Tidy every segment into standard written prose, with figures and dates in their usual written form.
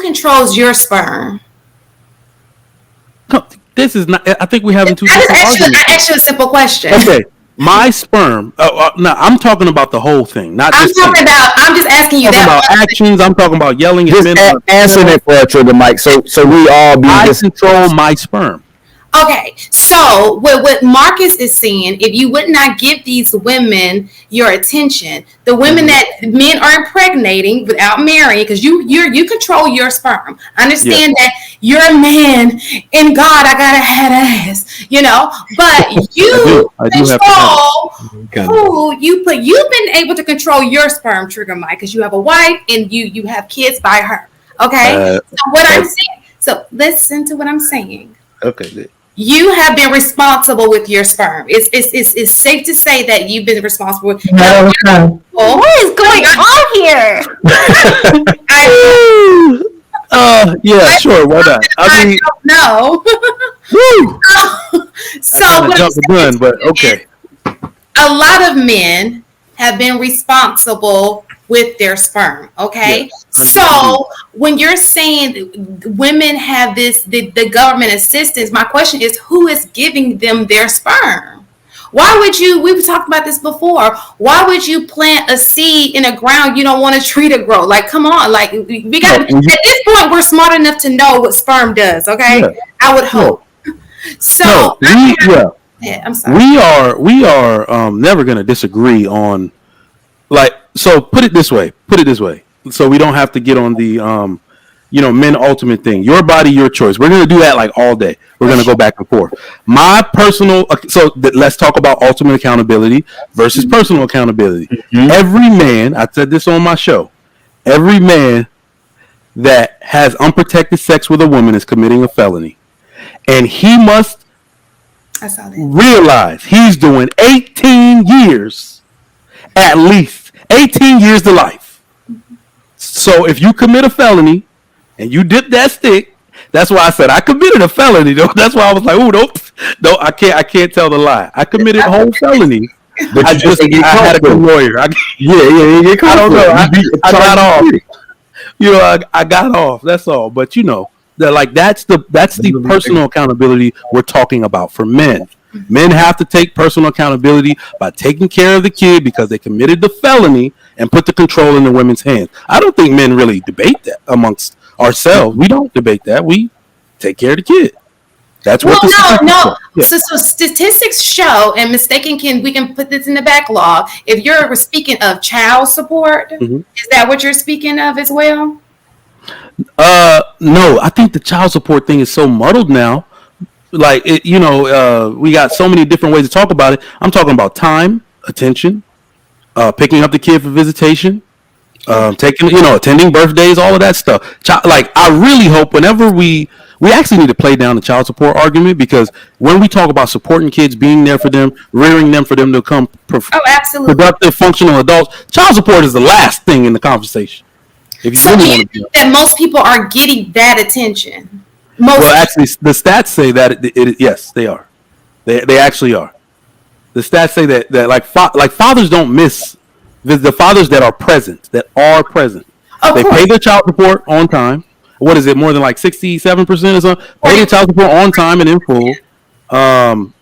controls your sperm? This is not. I think we're having two different arguments. I asked you a simple question. Okay, my sperm. No, I'm talking about the whole thing, not just. I'm just asking you that. I'm talking about actions. I'm talking about yelling at men. Answer it for the mic. So we all be. I control my sperm. Okay, so what Marcus is saying, if you would not give these women your attention, the women that men are impregnating without marrying, because you control your sperm. I understand that you're a man, and God, I gotta have ass, but you control who you put. You've been able to control your sperm, Trigger Mike, because you have a wife and you have kids by her. Okay, so what I'm saying. So listen to what I'm saying. Okay. You have been responsible with your sperm. It's safe to say that you've been responsible. What is going on here? Sure. Why not? I don't know. So what jump the gun, but okay. A lot of men have been responsible with their sperm. Okay. Yes. So when you're saying women have the government assistance, my question is, who is giving them their sperm? Why would you, we've talked about this before, why would you plant a seed in a ground you don't want a tree to grow? Like, come on, like we got, at this point, we're smart enough to know what sperm does. Okay. Yeah. I would hope. So I'm sorry. We are never going to disagree on, like, so put it this way, so we don't have to get on the men ultimate thing. Your body, your choice. We're going to do that like all day. We're going to go back and forth. My personal, let's talk about ultimate accountability versus personal accountability. Mm-hmm. Every man, I said this on my show, every man that has unprotected sex with a woman is committing a felony, and he must realize he's doing 18 years, at least 18 years to life. So if you commit a felony and you dip that stick, that's why I said I committed a felony. Though that's why I was like, no, I can't tell the lie. I committed a whole felony. But I had a good lawyer. I don't know. I got off. I got off. That's all. But that's the personal accountability we're talking about for men. Men have to take personal accountability by taking care of the kid because they committed the felony and put the control in the women's hands. I don't think men really debate that amongst ourselves. We don't debate that. We take care of the kid. That's what no. Yeah. So statistics show, and we can put this in the backlog. If you're speaking of child support, is that what you're speaking of as well? No, I think the child support thing is so muddled now. Like we got so many different ways to talk about it. I'm talking about time, attention, picking up the kid for visitation, attending birthdays, all of that stuff. Like, I really hope whenever we actually need to play down the child support argument, because when we talk about supporting kids, being there for them, rearing them for them to become productive, functional adults, child support is the last thing in the conversation. If you really want to that most people are getting that attention. Actually, the stats say that yes, they are. They actually are. The stats say that like fathers don't miss the fathers that are present. They pay their child support on time. What is it? More than like 67% or something. Pay their child support on time and in full.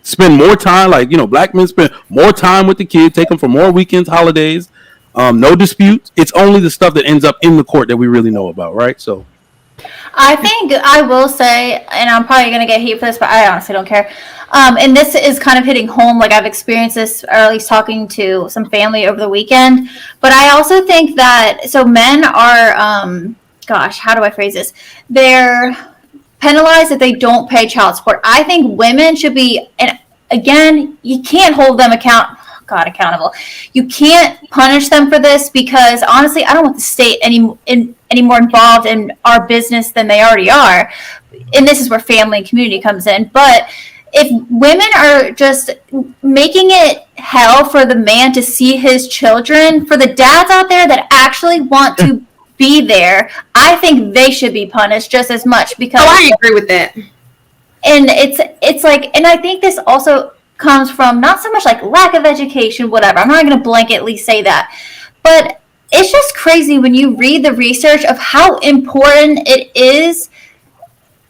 Spend more time, black men spend more time with the kid. Take them for more weekends, holidays. No disputes. It's only the stuff that ends up in the court that we really know about, right? So. I think I will say, and I'm probably going to get heat for this, but I honestly don't care. And this is kind of hitting home. Like, I've experienced this, or at least talking to some family over the weekend. But I also think that, so men are, how do I phrase this? They're penalized if they don't pay child support. I think women should be, and again, you can't hold them accountable. You can't punish them for this, because honestly, I don't want the state any more involved in our business than they already are. And this is where family and community comes in. But if women are just making it hell for the man to see his children, for the dads out there that actually want to be there, I think they should be punished just as much, because I agree with that. And it's like, and I think this also comes from not so much like lack of education, whatever. I'm not going to blanketly say that, but it's just crazy when you read the research of how important it is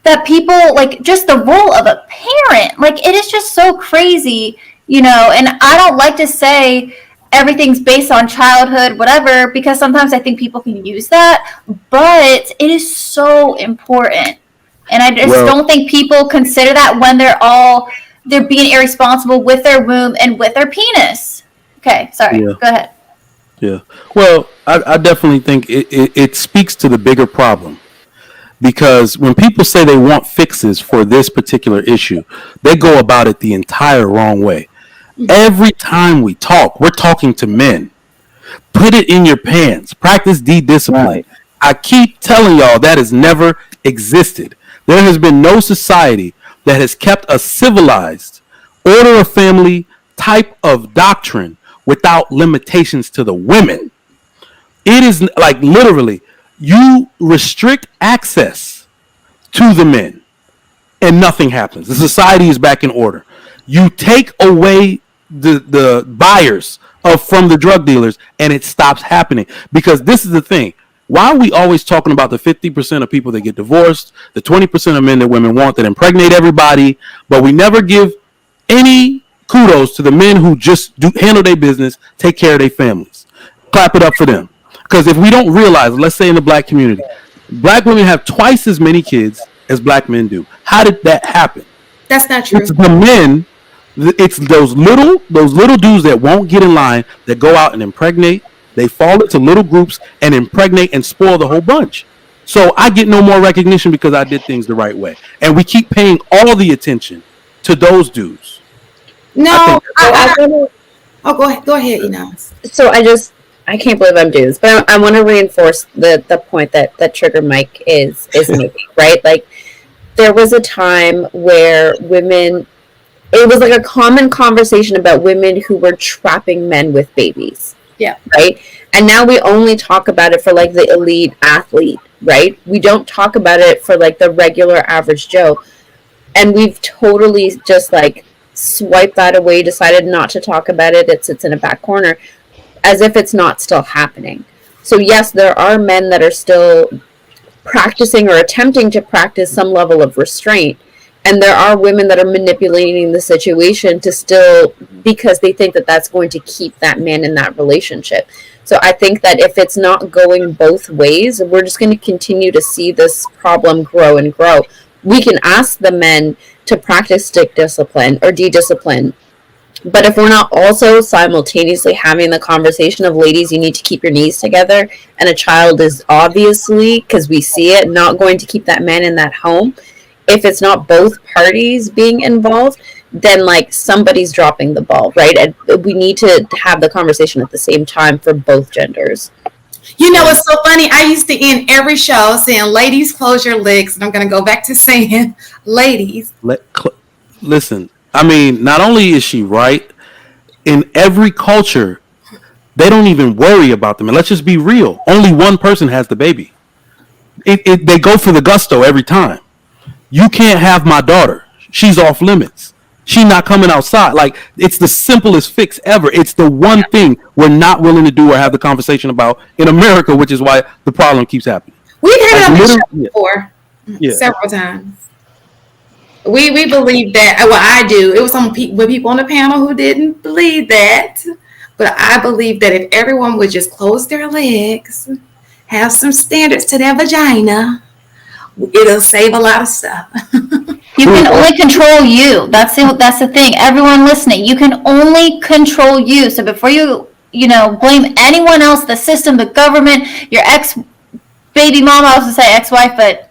that people, like, just the role of a parent. Like, it is just so crazy, and I don't like to say everything's based on childhood, whatever, because sometimes I think people can use that, but it is so important. And I just don't think people consider that when they're being irresponsible with their womb and with their penis. Okay, sorry, go ahead. Yeah. Well, I definitely think it speaks to the bigger problem. Because when people say they want fixes for this particular issue, they go about it the entire wrong way. Every time we talk, we're talking to men. Put it in your pants. Practice D-discipline. Right. I keep telling y'all that has never existed. There has been no society that has kept a civilized order of family type of doctrine without limitations to the women. It is like literally, you restrict access to the men and nothing happens. The society is back in order. You take away the buyers from the drug dealers and it stops happening. Because this is the thing. Why are we always talking about the 50% of people that get divorced, the 20% of men that women want that impregnate everybody, but we never give any kudos to the men who just handle their business, take care of their families. Clap it up for them. Because if we don't realize, let's say in the black community, black women have twice as many kids as black men do. How did that happen? That's not true. It's the men. It's those little dudes that won't get in line that go out and impregnate. They fall into little groups and impregnate and spoil the whole bunch. So I get no more recognition because I did things the right way. And we keep paying all the attention to those dudes. No, go ahead, Enos. So I can't believe I'm doing this, but I want to reinforce the point that Trigger Mike is making, right? Like, there was a time where women, it was like a common conversation about women who were trapping men with babies. Yeah. Right? And now we only talk about it for like the elite athlete, right? We don't talk about it for like the regular average Joe. And we've totally just like swiped that away, decided not to talk about it. It sits in a back corner, as if it's not still happening. So yes, there are men that are still practicing or attempting to practice some level of restraint. And there are women that are manipulating the situation to still, because they think that that's going to keep that man in that relationship. So I think that if it's not going both ways, we're just going to continue to see this problem grow and grow. We can ask the men to practice stick discipline or de-discipline. But if we're not also simultaneously having the conversation of, ladies, you need to keep your knees together, and a child is obviously, because we see it, not going to keep that man in that home, if it's not both parties being involved, then like somebody's dropping the ball, right? And we need to have the conversation at the same time for both genders. You know, it's so funny. I used to end every show saying, ladies, close your legs. And I'm going to go back to saying, ladies. Listen, I mean, not only is she right, in every culture, they don't even worry about them. And let's just be real. Only one person has the baby. They go for the gusto every time. You can't have my daughter. She's off limits. She's not coming outside. Like, it's the simplest fix ever. It's the one thing we're not willing to do or have the conversation about in America, which is why the problem keeps happening. We've had it on the show before, several times. We believe that. Well, I do. It was some people on the panel who didn't believe that. But I believe that if everyone would just close their legs, have some standards to their vagina, it'll save a lot of stuff. You can only control you. That's the thing. Everyone listening, you can only control you. So before you blame anyone else, the system, the government, your ex-baby mama, I was going to say ex-wife, but,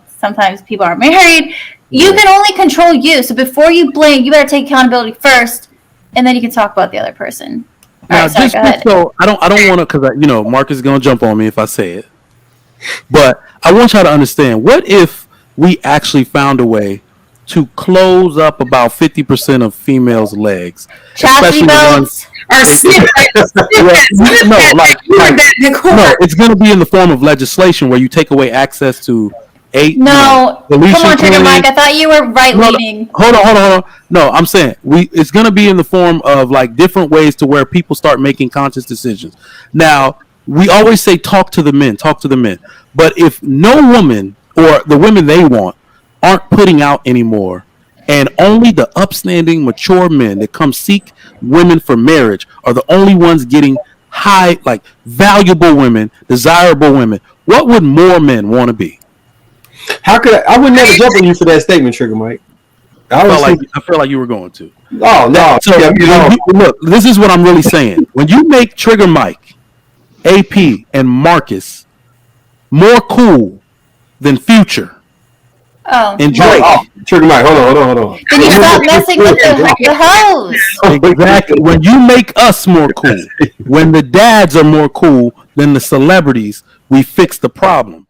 sometimes people are married. You can only control you. So before you blame, you better take accountability first, and then you can talk about the other person. Now, right, sorry, just so I don't want to, because Marcus is going to jump on me if I say it. But I want y'all to understand, what if we actually found a way to close up about 50% of females' legs? Chastity belts? Or snip it's going to be in the form of legislation where you take away access to No, come on, Trigger Mike. I thought you were right-leaning. Hold on. No, I'm saying it's going to be in the form of like different ways to where people start making conscious decisions. Now, we always say talk to the men, talk to the men. But if no woman or the women they want aren't putting out anymore, and only the upstanding, mature men that come seek women for marriage are the only ones getting high, like valuable women, desirable women, what would more men want to be? How could I would never jump on you for that statement, Trigger Mike. I feel like you were going to. Oh no. So look, this is what I'm really saying. When you make Trigger Mike, AP, and Marcus more cool than Future and Drake. Trigger Mike, hold on. Then you stop messing with the hoes. Exactly. When you make us more cool, when the dads are more cool than the celebrities, we fix the problem.